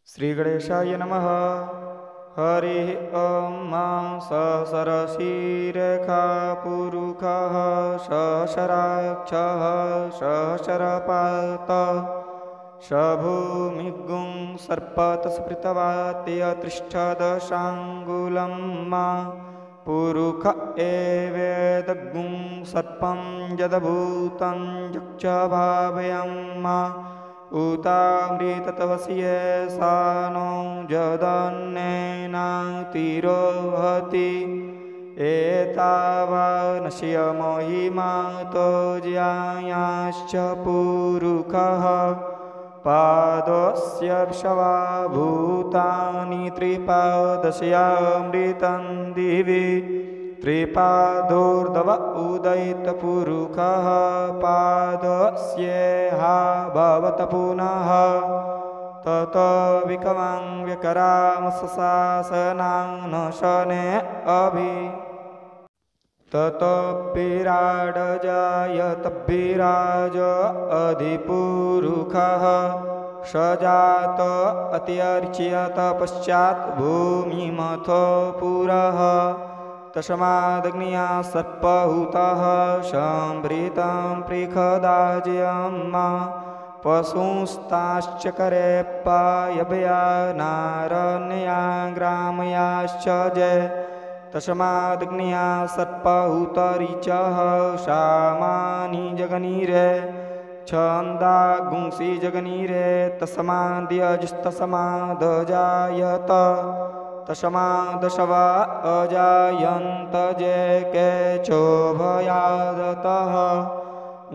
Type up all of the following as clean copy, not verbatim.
श्रीगणेशाय नमः। हरिः ॐ मां ससरशिरेखा पुरुखः सशराक्षः सहस्रपात शभूमिगुं सर्पतस्पृतवात्यतिष्ठदशाङ्गुलं मा पुरुख एवेदगुं सर्पं यदभूतं यक्ष भावयं मा उतामृततवस्ये सानो जदन्नेनातिरोहति एतावानस्य महिमातो ज्यायाश्च पुरुखः पादस्य वृषवा भूतानि त्रिपादस्यामृतं दिवि त्रिपादोर्धव उदयितपुरुखः पादस्येहा भवत पुनः ततो विकमं व्यकरामसशासनां न शने अभि ततोऽपिराड जायत विराज अधिपुरुखः स जात अत्यर्च्यत पश्चात् भूमिमथो पुरः तस्मादग्न्या सर्पहुतः संभृतं पृखदाज्यं मा पशुंस्ताश्चकरे पायभया नारण्या ग्रामयाश्च जय तस्मादग्न्या सर्पहुतरिचः सामानि जगनीरे छन्दागुंसि जगनीरे तस्माद्यजस्तस्मादजायत तस्मादशवा अजायन्त जे केचोभयादतः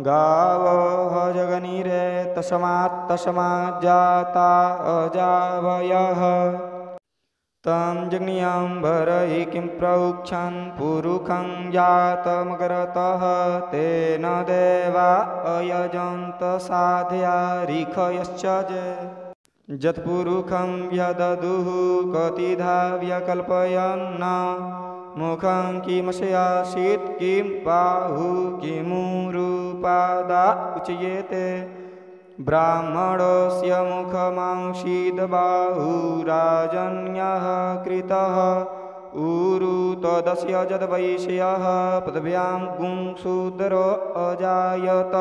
गावः जगनीरे तस्माज्जाता अजावयः तं जज्ञं भरहि किं प्रौक्षन् पुरुखं जातमग्रतः तेन देवा अयजन्त साध्या ऋषयश्च जे यत्पुरुखं यददुः कतिधा व्यकल्पयन् मुखं किमस्यासीत् किं बाहुः किमुरुपादा उच्यते ब्राह्मणस्य मुखमांसीद्बाहुराजन्यः कृतः ऊरु तदस्य यद्वैश्यः पदव्यां गुंशूद्रो अजायत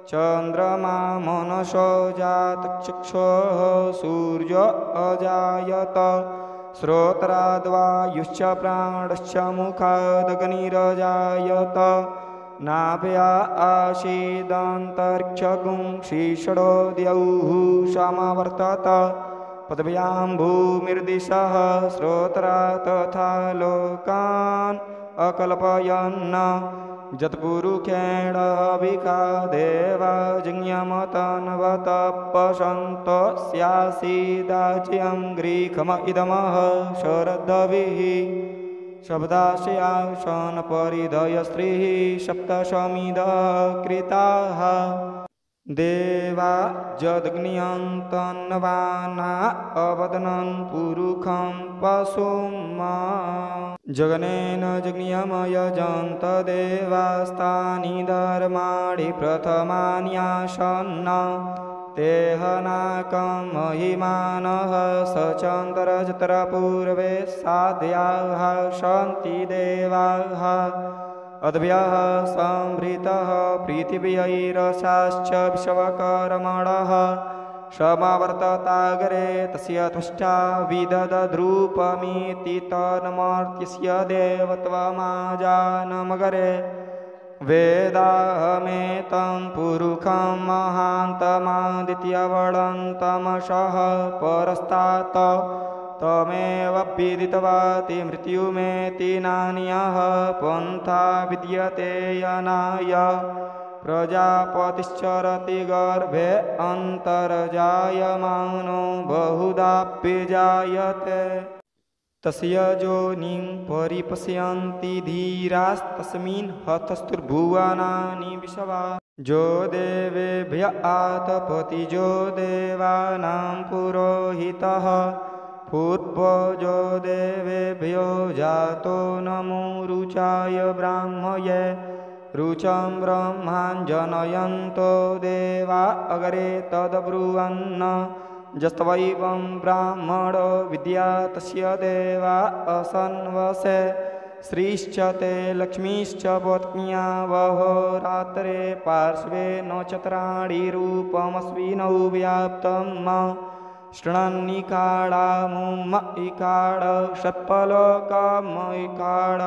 चन्द्रमा मनसो जातचक्षुः सूर्यो अजायत श्रोत्राद्वायुश्च प्राणश्च मुखादग्निरजायत नाभ्या आसीदन्तरिक्षगुं शीषणो द्यौः समवर्तत पदव्यां भूमिर्दिशः श्रोत्रा तथा लोकान् अकल्पयन् यत्पुरुषेण हविका देवा जिज्ञमतन्वतपसन्तो स्यासीदाच्यं ग्रीखमिदमः शरद्भिः शब्दास्यासनपरिधयस्त्रीः सप्तशमिदः कृताः देवा यदग्न्यन्तन्वाना अवदनं पुरुखं पशुं जगनेन जज्ञमयजन्त देवास्तानि धर्माणि प्रथमान्यासन्न तेहनाकं महिमानः सचन्द्रजतरपूर्वे साध्याः सन्ति देवाः अद्भ्यः संभृतः पृथिव्यैरसाश्च विश्वकर्मणः समावर्ततागरे तस्य तुष्टा विदधद्रूपमिति तन्मर्त्यस्य देवत्वमाजानमगरे वेदाहमेतं पुरुखं महान्तमादित्यवडन्तमसः परस्तात् तमेव विदितवाति मृत्युमेति नान्यः पन्था विद्यते यनाय प्रजापतिश्चरति गर्भे अन्तर्जायमानो बहुधापि जायते तस्य योनिं परिपश्यन्ति धीरास्तस्मिन् हतस्तुर्भुवनानि विश्वा जो देवेभ्य आतपति जो देवानां पुरोहितः पूर्वजो देवेभ्यो जातो नमो रुचाय ब्राह्मये रुचं ब्रह्मान् जनयन्तो देवा अग्रे तद्ब्रुवन् जस्त्वैवं ब्राह्मणो विद्या तस्य देवा असन्वसे श्रीश्च ते लक्ष्मीश्च पत्न्या वहोरात्रे पार्श्वे नक्षत्राणि रूपमस्मिनौ व्याप्तं शृणन्निकाडा मुम इकाड षट्पलोकम इकाड